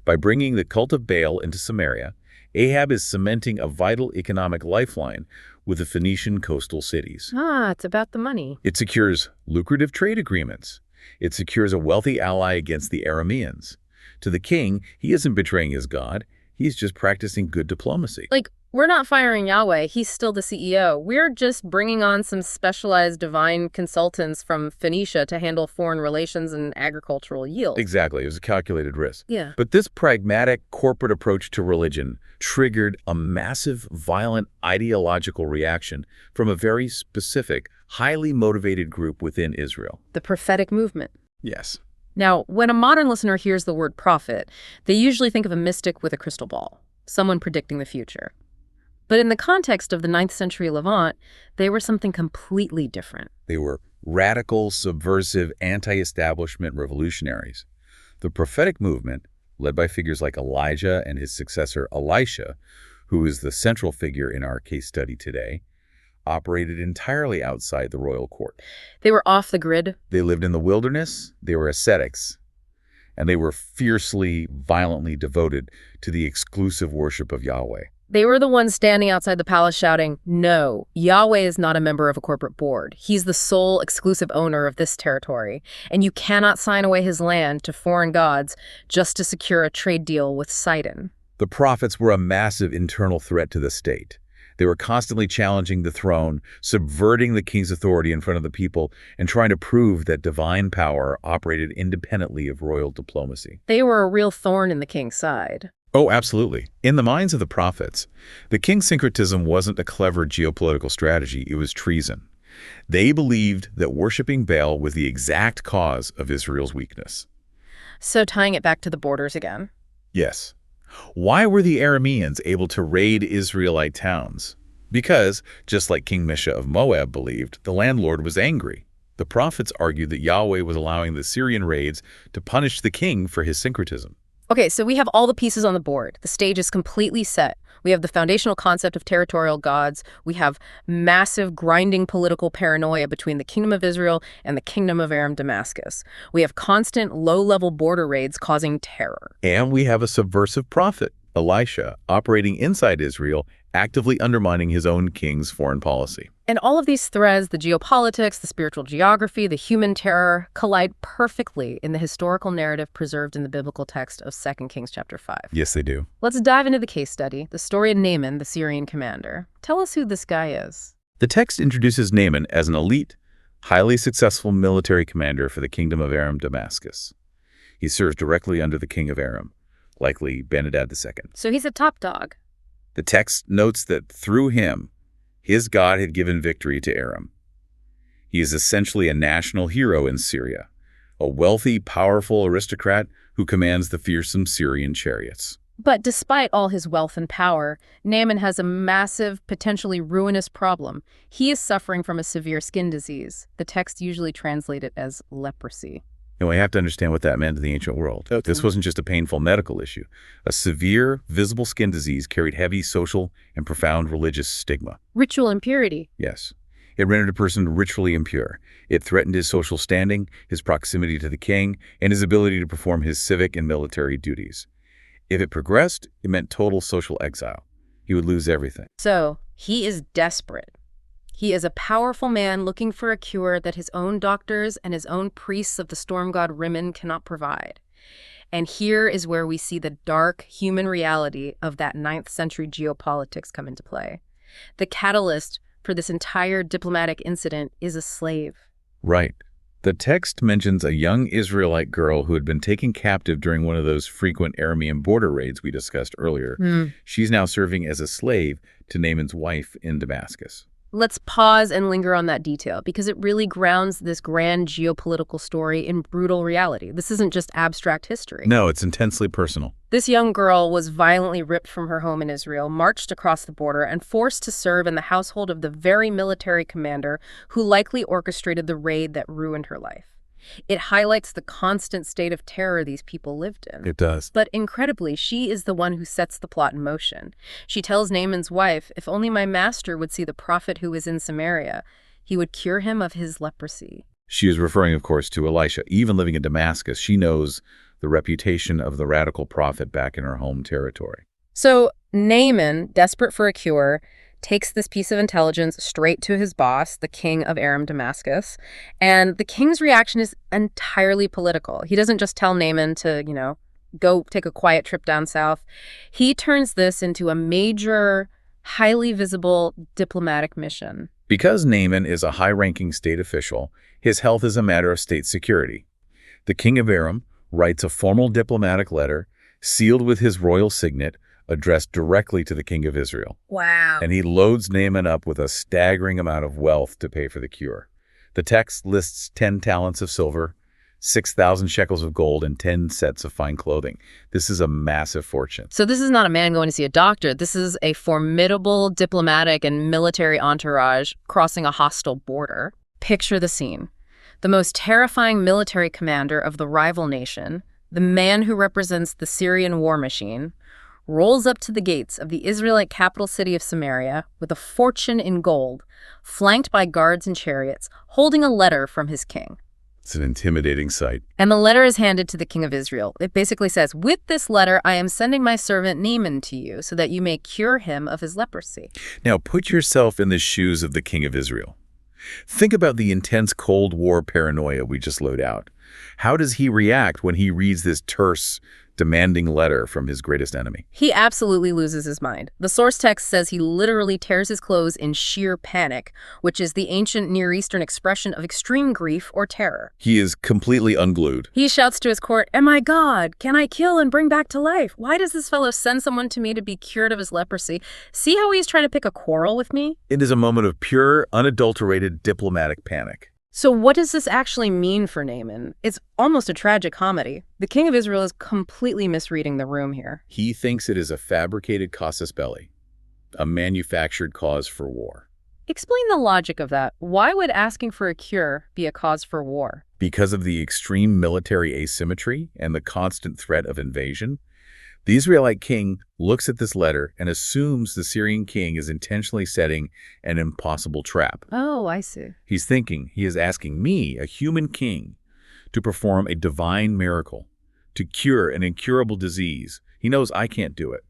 By bringing the cult of Baal into Samaria, Ahab is cementing a vital economic lifeline with the Phoenician coastal cities. It's about the money. It secures lucrative trade agreements. It secures a wealthy ally against the Arameans. To the king, he isn't betraying his god. He's just practicing good diplomacy. Like, we're not firing Yahweh. He's still the CEO. We're just bringing on some specialized divine consultants from Phoenicia to handle foreign relations and agricultural yield. Exactly. It was a calculated risk. Yeah. But this pragmatic corporate approach to religion triggered a massive, violent ideological reaction from a very specific, highly motivated group within Israel. The prophetic movement. Yes. Now, when a modern listener hears the word prophet, they usually think of a mystic with a crystal ball, someone predicting the future. But in the context of the 9th century Levant, they were something completely different. They were radical, subversive, anti-establishment revolutionaries. The prophetic movement, led by figures like Elijah and his successor Elisha, who is the central figure in our case study today, operated entirely outside the royal court. They were off the grid. They lived in the wilderness, they were ascetics, and they were fiercely, violently devoted to the exclusive worship of Yahweh. They were the ones standing outside the palace shouting, "No, Yahweh is not a member of a corporate board. He's the sole exclusive owner of this territory, and you cannot sign away his land to foreign gods just to secure a trade deal with Sidon." The prophets were a massive internal threat to the state. They were constantly challenging the throne, subverting the king's authority in front of the people, and trying to prove that divine power operated independently of royal diplomacy. They were a real thorn in the king's side. Oh, absolutely. In the minds of the prophets, the king's syncretism wasn't a clever geopolitical strategy, it was treason. They believed that worshiping Baal was the exact cause of Israel's weakness. So tying it back to the borders again. Yes. Why were the Arameans able to raid Israelite towns? Because, just like King Misha of Moab believed, the landlord was angry. The prophets argued that Yahweh was allowing the Syrian raids to punish the king for his syncretism. Okay, so we have all the pieces on the board. The stage is completely set. We have the foundational concept of territorial gods. We have massive grinding political paranoia between the Kingdom of Israel and the Kingdom of Aram Damascus. We have constant low-level border raids causing terror. And we have a subversive prophet, Elisha, operating inside Israel, actively undermining his own king's foreign policy. And all of these threads, the geopolitics, the spiritual geography, the human terror, collide perfectly in the historical narrative preserved in the biblical text of 2 Kings chapter 5. Yes, they do. Let's dive into the case study, the story of Naaman, the Syrian commander. Tell us who this guy is. The text introduces Naaman as an elite, highly successful military commander for the Kingdom of Aram Damascus. He serves directly under the king of Aram, likely Ben-Hadad II. So he's a top dog. The text notes that through him, his God had given victory to Aram. He is essentially a national hero in Syria, a wealthy, powerful aristocrat who commands the fearsome Syrian chariots. But despite all his wealth and power, Naaman has a massive, potentially ruinous problem. He is suffering from a severe skin disease. The text usually translates it as leprosy. And we have to understand what that meant in the ancient world. Okay. This wasn't just a painful medical issue. A severe, visible skin disease carried heavy social and profound religious stigma. Ritual impurity. Yes. It rendered a person ritually impure. It threatened his social standing, his proximity to the king, and his ability to perform his civic and military duties. If it progressed, it meant total social exile. He would lose everything. So, he is desperate. He is a powerful man looking for a cure that his own doctors and his own priests of the storm god Rimmon cannot provide. And here is where we see the dark human reality of that 9th century geopolitics come into play. The catalyst for this entire diplomatic incident is a slave. Right. The text mentions a young Israelite girl who had been taken captive during one of those frequent Aramean border raids we discussed earlier. She's now serving as a slave to Naaman's wife in Damascus. Let's pause and linger on that detail because it really grounds this grand geopolitical story in brutal reality. This isn't just abstract history. No, it's intensely personal. This young girl was violently ripped from her home in Israel, marched across the border, and forced to serve in the household of the very military commander who likely orchestrated the raid that ruined her life. It highlights the constant state of terror these people lived in. It does. But incredibly, she is the one who sets the plot in motion. She tells Naaman's wife, if only my master would see the prophet who is in Samaria, he would cure him of his leprosy. She is referring, of course, to Elisha. Even living in Damascus, she knows the reputation of the radical prophet back in her home territory. So Naaman, desperate for a cure, takes this piece of intelligence straight to his boss, the king of Aram Damascus, and the king's reaction is entirely political. He doesn't just tell Naaman to, go take a quiet trip down south. He turns this into a major, highly visible diplomatic mission. Because Naaman is a high-ranking state official, his health is a matter of state security. The king of Aram writes a formal diplomatic letter, sealed with his royal signet, addressed directly to the king of Israel. Wow. And he loads Naaman up with a staggering amount of wealth to pay for the cure. The text lists 10 talents of silver, 6,000 shekels of gold, and 10 sets of fine clothing. This is a massive fortune. So this is not a man going to see a doctor. This is a formidable diplomatic and military entourage crossing a hostile border. Picture the scene. The most terrifying military commander of the rival nation, the man who represents the Syrian war machine, rolls up to the gates of the Israelite capital city of Samaria with a fortune in gold, flanked by guards and chariots, holding a letter from his king. It's an intimidating sight. And the letter is handed to the king of Israel. It basically says, with this letter, I am sending my servant Naaman to you so that you may cure him of his leprosy. Now put yourself in the shoes of the king of Israel. Think about the intense Cold War paranoia we just laid out. How does he react when he reads this terse, demanding letter from his greatest enemy? He absolutely loses his mind. The source text says he literally tears his clothes in sheer panic, which is the ancient Near Eastern expression of extreme grief or terror. He is completely unglued. He shouts to his court, "Am I God? Can I kill and bring back to life? Why does this fellow send someone to me to be cured of his leprosy? See how he's trying to pick a quarrel with me?" It is a moment of pure, unadulterated diplomatic panic. So what does this actually mean for Naaman? It's almost a tragic comedy. The king of Israel is completely misreading the room here. He thinks it is a fabricated casus belli. a manufactured cause for war. Explain the logic of that. Why would asking for a cure be a cause for war? Because of the extreme military asymmetry and the constant threat of invasion, the Israelite king looks at this letter and assumes the Syrian king is intentionally setting an impossible trap. Oh, I see. He's thinking he is asking me, a human king, to perform a divine miracle, to cure an incurable disease. He knows I can't do it.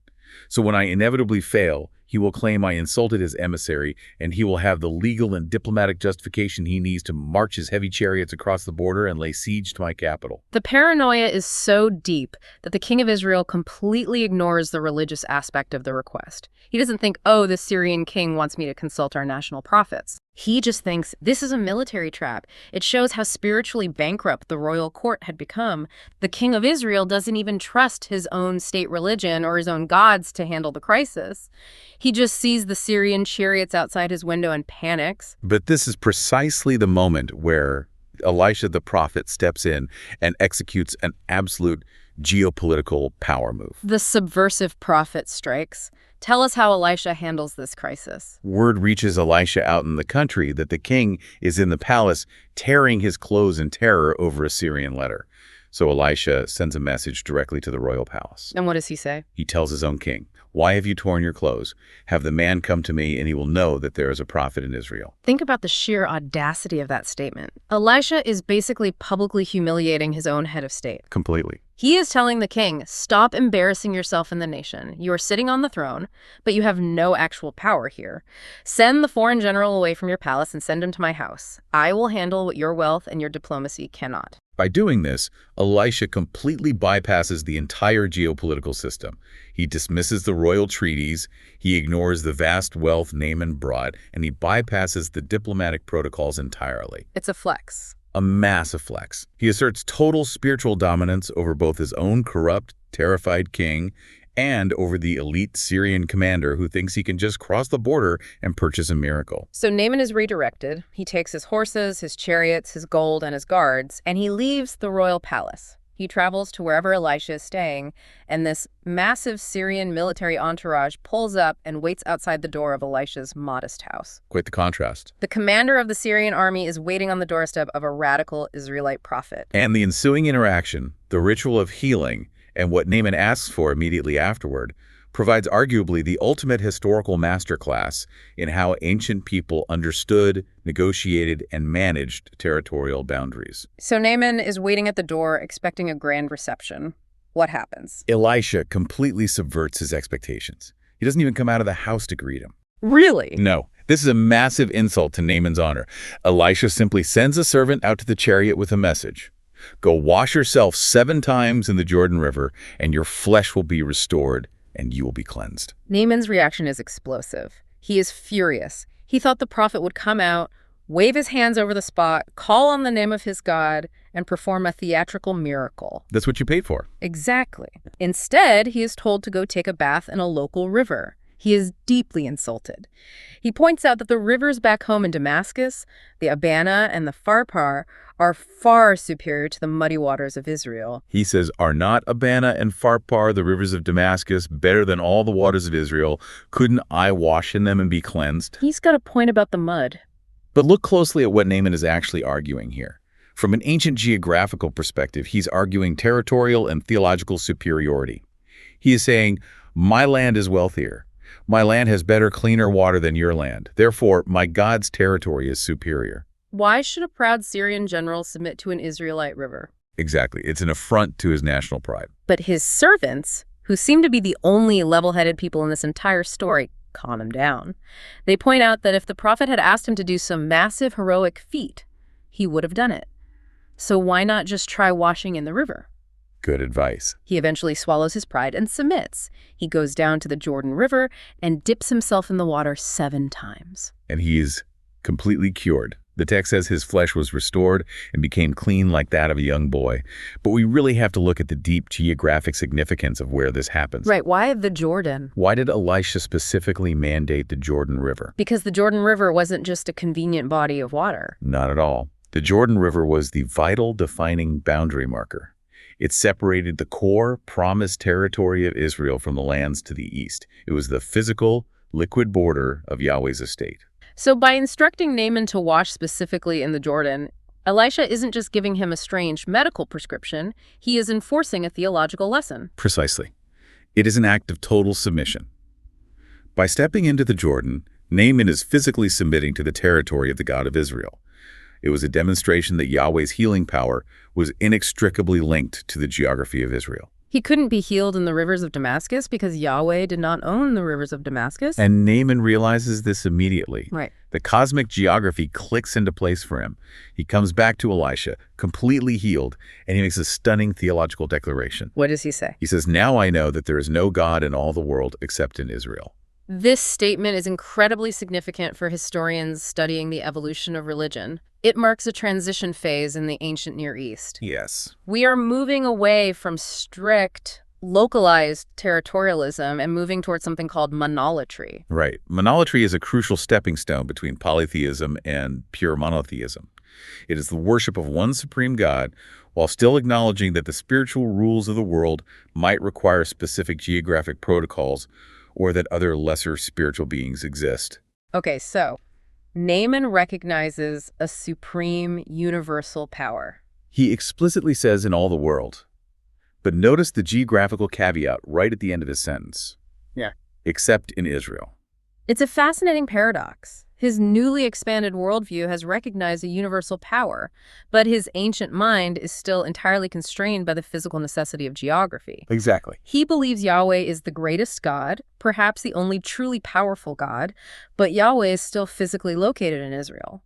So when I inevitably fail, he will claim I insulted his emissary, and he will have the legal and diplomatic justification he needs to march his heavy chariots across the border and lay siege to my capital. The paranoia is so deep that the king of Israel completely ignores the religious aspect of the request. He doesn't think, oh, the Syrian king wants me to consult our national prophets. He just thinks this is a military trap. It shows how spiritually bankrupt the royal court had become. The king of Israel doesn't even trust his own state religion or his own gods to handle the crisis. He just sees the Syrian chariots outside his window and panics. But this is precisely the moment where Elisha the prophet steps in and executes an absolute geopolitical power move. The subversive prophet strikes. Tell us how Elisha handles this crisis. Word reaches Elisha out in the country that the king is in the palace tearing his clothes in terror over a Syrian letter. So Elisha sends a message directly to the royal palace. And what does he say? He tells his own king, "Why have you torn your clothes? Have the man come to me, and he will know that there is a prophet in Israel." Think about the sheer audacity of that statement. Elisha is basically publicly humiliating his own head of state. Completely. He is telling the king, stop embarrassing yourself in the nation. You are sitting on the throne, but you have no actual power here. Send the foreign general away from your palace and send him to my house. I will handle what your wealth and your diplomacy cannot. By doing this, Elisha completely bypasses the entire geopolitical system. He dismisses the royal treaties, he ignores the vast wealth Naaman brought, and he bypasses the diplomatic protocols entirely. It's a flex. A massive flex. He asserts total spiritual dominance over both his own corrupt, terrified king and over the elite Syrian commander who thinks he can just cross the border and purchase a miracle. So Naaman is redirected. He takes his horses, his chariots, his gold, and his guards, and he leaves the royal palace. He travels to wherever Elisha is staying, and this massive Syrian military entourage pulls up and waits outside the door of Elisha's modest house. Quite the contrast. The commander of the Syrian army is waiting on the doorstep of a radical Israelite prophet. And the ensuing interaction, the ritual of healing, and what Naaman asks for immediately afterward, provides arguably the ultimate historical masterclass in how ancient people understood, negotiated, and managed territorial boundaries. So Naaman is waiting at the door, expecting a grand reception. What happens? Elisha completely subverts his expectations. He doesn't even come out of the house to greet him. Really? No. This is a massive insult to Naaman's honor. Elisha simply sends a servant out to the chariot with a message. Go wash yourself 7 times in the Jordan River, and your flesh will be restored, and you will be cleansed. Naaman's reaction is explosive. He is furious. He thought the prophet would come out, wave his hands over the spot, call on the name of his God, and perform a theatrical miracle. That's what you paid for. Exactly. Instead, he is told to go take a bath in a local river. He is deeply insulted. He points out that the rivers back home in Damascus, the Abana and the Pharpar, are far superior to the muddy waters of Israel. He says, "Are not Abana and Pharpar, the rivers of Damascus, better than all the waters of Israel? Couldn't I wash in them and be cleansed?" He's got a point about the mud. But look closely at what Naaman is actually arguing here. From an ancient geographical perspective, he's arguing territorial and theological superiority. He is saying, my land is wealthier. My land has better, cleaner water than your land. Therefore, my God's territory is superior. Why should a proud Syrian general submit to an Israelite river? Exactly. It's an affront to his national pride. But his servants, who seem to be the only level-headed people in this entire story, calm him down. They point out that if the prophet had asked him to do some massive heroic feat, he would have done it. So why not just try washing in the river? Good advice. He eventually swallows his pride and submits. He goes down to the Jordan River and dips himself in the water 7 times. And he is completely cured. The text says his flesh was restored and became clean like that of a young boy. But we really have to look at the deep geographic significance of where this happens. Right, why the Jordan? Why did Elisha specifically mandate the Jordan River? Because the Jordan River wasn't just a convenient body of water. Not at all. The Jordan River was the vital defining boundary marker. It separated the core, promised territory of Israel from the lands to the east. It was the physical, liquid border of Yahweh's estate. So by instructing Naaman to wash specifically in the Jordan, Elisha isn't just giving him a strange medical prescription, he is enforcing a theological lesson. Precisely. It is an act of total submission. By stepping into the Jordan, Naaman is physically submitting to the territory of the God of Israel. It was a demonstration that Yahweh's healing power was inextricably linked to the geography of Israel. He couldn't be healed in the rivers of Damascus because Yahweh did not own the rivers of Damascus. And Naaman realizes this immediately. Right. The cosmic geography clicks into place for him. He comes back to Elisha, completely healed, and he makes a stunning theological declaration. What does he say? He says, "Now I know that there is no God in all the world except in Israel." This statement is incredibly significant for historians studying the evolution of religion. It marks a transition phase in the ancient Near East. Yes. We are moving away from strict, localized territorialism and moving towards something called monolatry. Right. Monolatry is a crucial stepping stone between polytheism and pure monotheism. It is the worship of one supreme God while still acknowledging that the spiritual rules of the world might require specific geographic protocols or that other lesser spiritual beings exist. Okay, so Naaman recognizes a supreme universal power. He explicitly says in all the world. But notice the geographical caveat right at the end of his sentence. Yeah. Except in Israel. It's a fascinating paradox. His newly expanded worldview has recognized a universal power, but his ancient mind is still entirely constrained by the physical necessity of geography. Exactly. He believes Yahweh is the greatest God, perhaps the only truly powerful God, but Yahweh is still physically located in Israel.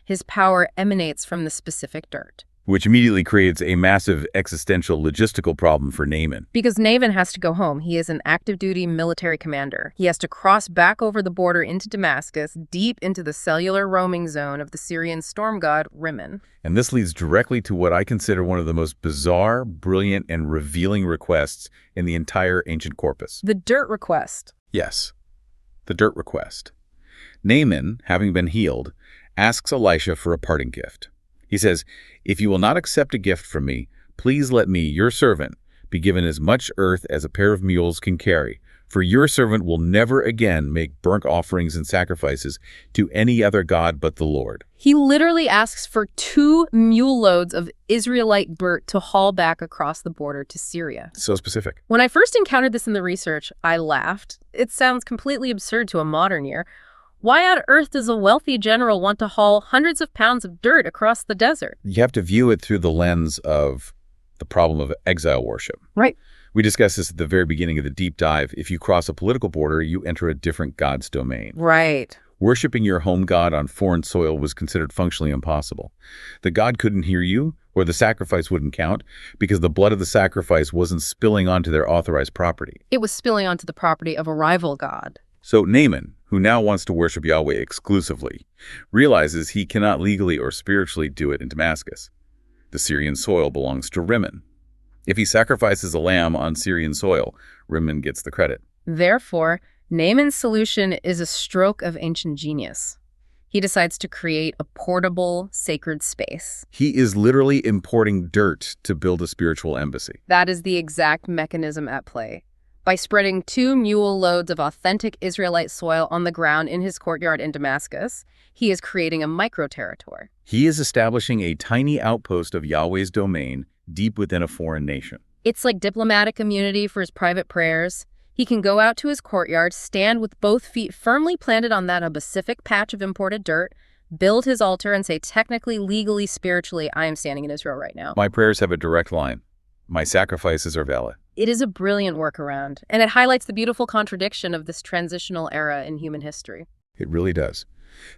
His power emanates from the specific dirt. Which immediately creates a massive existential logistical problem for Naaman. Because Naaman has to go home. He is an active-duty military commander. He has to cross back over the border into Damascus, deep into the cellular roaming zone of the Syrian storm god, Rimmon. And this leads directly to what I consider one of the most bizarre, brilliant, and revealing requests in the entire ancient corpus. The dirt request. Yes, the dirt request. Naaman, having been healed, asks Elisha for a parting gift. He says, "If you will not accept a gift from me, please let me, your servant, be given as much earth as a pair of mules can carry, for your servant will never again make burnt offerings and sacrifices to any other god but the Lord." He literally asks for 2 mule loads of Israelite dirt to haul back across the border to Syria. So specific. When I first encountered this in the research, I laughed. It sounds completely absurd to a modern ear. Why on earth does a wealthy general want to haul hundreds of pounds of dirt across the desert? You have to view it through the lens of the problem of exile worship. Right. We discussed this at the very beginning of the deep dive. If you cross a political border, you enter a different god's domain. Right. Worshipping your home god on foreign soil was considered functionally impossible. The god couldn't hear you, or the sacrifice wouldn't count, because the blood of the sacrifice wasn't spilling onto their authorized property. It was spilling onto the property of a rival god. So Naaman, who now wants to worship Yahweh exclusively, realizes he cannot legally or spiritually do it in Damascus. The Syrian soil belongs to Rimmon. If he sacrifices a lamb on Syrian soil, Rimmon gets the credit. Therefore, Naaman's solution is a stroke of ancient genius. He decides to create a portable, sacred space. He is literally importing dirt to build a spiritual embassy. That is the exact mechanism at play. By spreading 2 mule loads of authentic Israelite soil on the ground in his courtyard in Damascus, he is creating a micro-territory. He is establishing a tiny outpost of Yahweh's domain deep within a foreign nation. It's like diplomatic immunity for his private prayers. He can go out to his courtyard, stand with both feet firmly planted on that specific patch of imported dirt, build his altar, and say technically, legally, spiritually, I am standing in Israel right now. My prayers have a direct line. My sacrifices are valid. It is a brilliant workaround, and it highlights the beautiful contradiction of this transitional era in human history. It really does.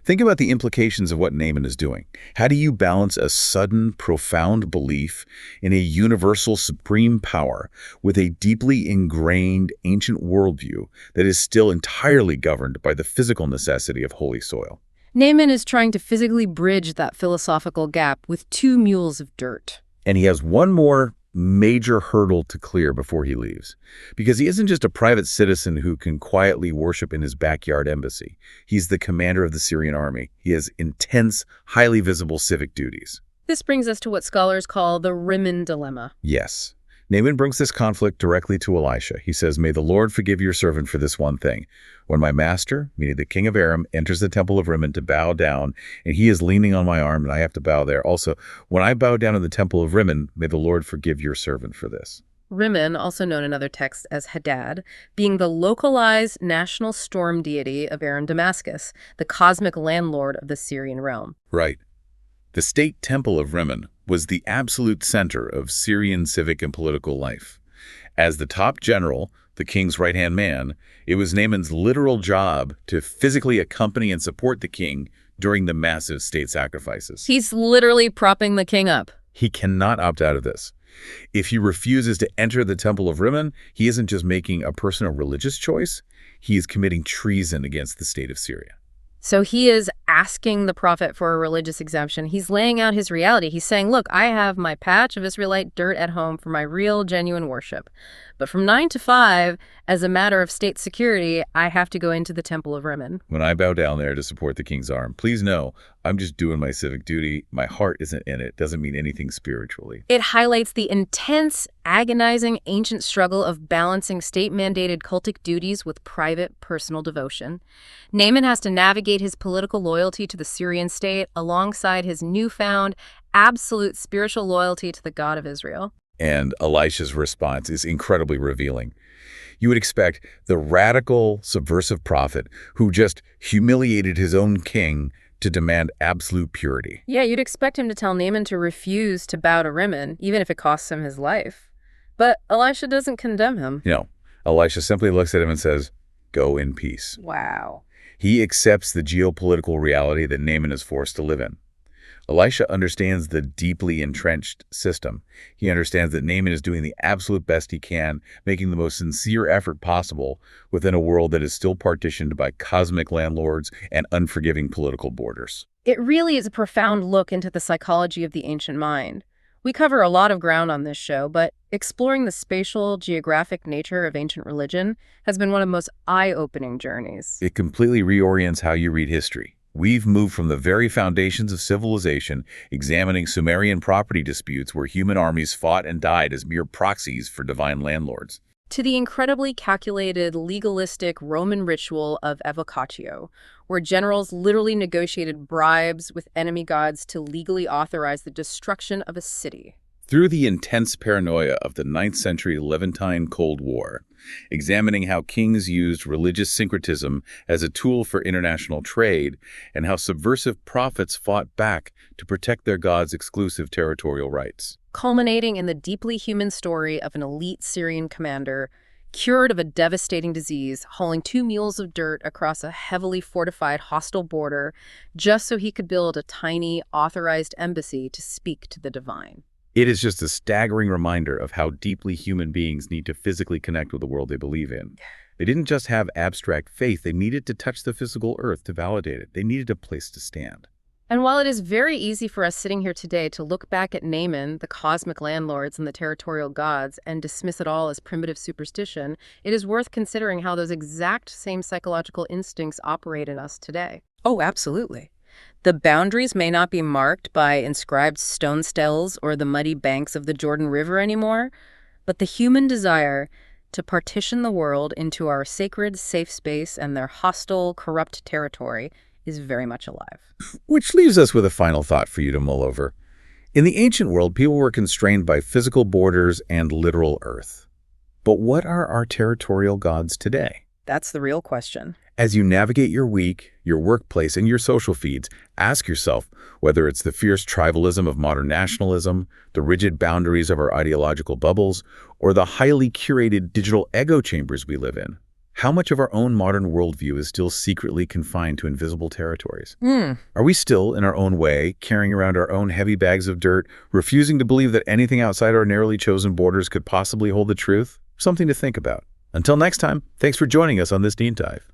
Think about the implications of what Naaman is doing. How do you balance a sudden, profound belief in a universal supreme power with a deeply ingrained ancient worldview that is still entirely governed by the physical necessity of holy soil? Naaman is trying to physically bridge that philosophical gap with 2 mules of dirt. And he has one more major hurdle to clear before he leaves. Because he isn't just a private citizen who can quietly worship in his backyard embassy. He's the commander of the Syrian army. He has intense, highly visible civic duties. This brings us to what scholars call the Rimmon dilemma. Yes. Naaman brings this conflict directly to Elisha. He says, "May the Lord forgive your servant for this one thing. When my master, meaning the king of Aram, enters the temple of Rimmon to bow down, and he is leaning on my arm, and I have to bow there. Also, when I bow down in the temple of Rimmon, may the Lord forgive your servant for this." Rimmon, also known in other texts as Hadad, being the localized national storm deity of Aram Damascus, the cosmic landlord of the Syrian realm. Right. The state temple of Rimmon was the absolute center of Syrian civic and political life. As the top general, the king's right-hand man, it was Naaman's literal job to physically accompany and support the king during the massive state sacrifices. He's literally propping the king up. He cannot opt out of this. If he refuses to enter the temple of Rimmon, he isn't just making a personal religious choice, he is committing treason against the state of Syria. So he is asking the prophet for a religious exemption. He's laying out his reality. He's saying, look, I have my patch of Israelite dirt at home for my real, genuine worship. But from 9 to 5, as a matter of state security, I have to go into the temple of Rimmon. When I bow down there to support the king's arm, please know I'm just doing my civic duty. My heart isn't in it. Doesn't mean anything spiritually. It highlights the intense, agonizing, ancient struggle of balancing state-mandated cultic duties with private, personal devotion. Naaman has to navigate his political loyalty to the Syrian state alongside his newfound, absolute spiritual loyalty to the God of Israel. And Elisha's response is incredibly revealing. You would expect the radical, subversive prophet who just humiliated his own king to demand absolute purity. Yeah, you'd expect him to tell Naaman to refuse to bow to Rimmon, even if it costs him his life. But Elisha doesn't condemn him. No, Elisha simply looks at him and says, "Go in peace." Wow. He accepts the geopolitical reality that Naaman is forced to live in. Elisha understands the deeply entrenched system. He understands that Naaman is doing the absolute best he can, making the most sincere effort possible within a world that is still partitioned by cosmic landlords and unforgiving political borders. It really is a profound look into the psychology of the ancient mind. We cover a lot of ground on this show, but exploring the spatial, geographic nature of ancient religion has been one of the most eye-opening journeys. It completely reorients how you read history. We've moved from the very foundations of civilization, examining Sumerian property disputes where human armies fought and died as mere proxies for divine landlords, to the incredibly calculated, legalistic Roman ritual of evocatio, where generals literally negotiated bribes with enemy gods to legally authorize the destruction of a city. through the intense paranoia of the 9th century Levantine Cold War, examining how kings used religious syncretism as a tool for international trade, and how subversive prophets fought back to protect their gods' exclusive territorial rights. Culminating in the deeply human story of an elite Syrian commander cured of a devastating disease, hauling 2 mules of dirt across a heavily fortified hostile border just so he could build a tiny, authorized embassy to speak to the divine. It is just a staggering reminder of how deeply human beings need to physically connect with the world they believe in. They didn't just have abstract faith, they needed to touch the physical earth to validate it. They needed a place to stand. And while it is very easy for us sitting here today to look back at Naaman, the cosmic landlords, and the territorial gods and dismiss it all as primitive superstition, it is worth considering how those exact same psychological instincts operate in us today. Oh, absolutely. The boundaries may not be marked by inscribed stone stels or the muddy banks of the Jordan River anymore, but the human desire to partition the world into our sacred, safe space and their hostile, corrupt territory is very much alive. Which leaves us with a final thought for you to mull over. In the ancient world, people were constrained by physical borders and literal earth. But what are our territorial gods today? That's the real question. As you navigate your week, your workplace, and your social feeds, ask yourself whether it's the fierce tribalism of modern nationalism, the rigid boundaries of our ideological bubbles, or the highly curated digital echo chambers we live in. How much of our own modern worldview is still secretly confined to invisible territories? Are we still, in our own way, carrying around our own heavy bags of dirt, refusing to believe that anything outside our narrowly chosen borders could possibly hold the truth? Something to think about. Until next time, thanks for joining us on this Deep Dive.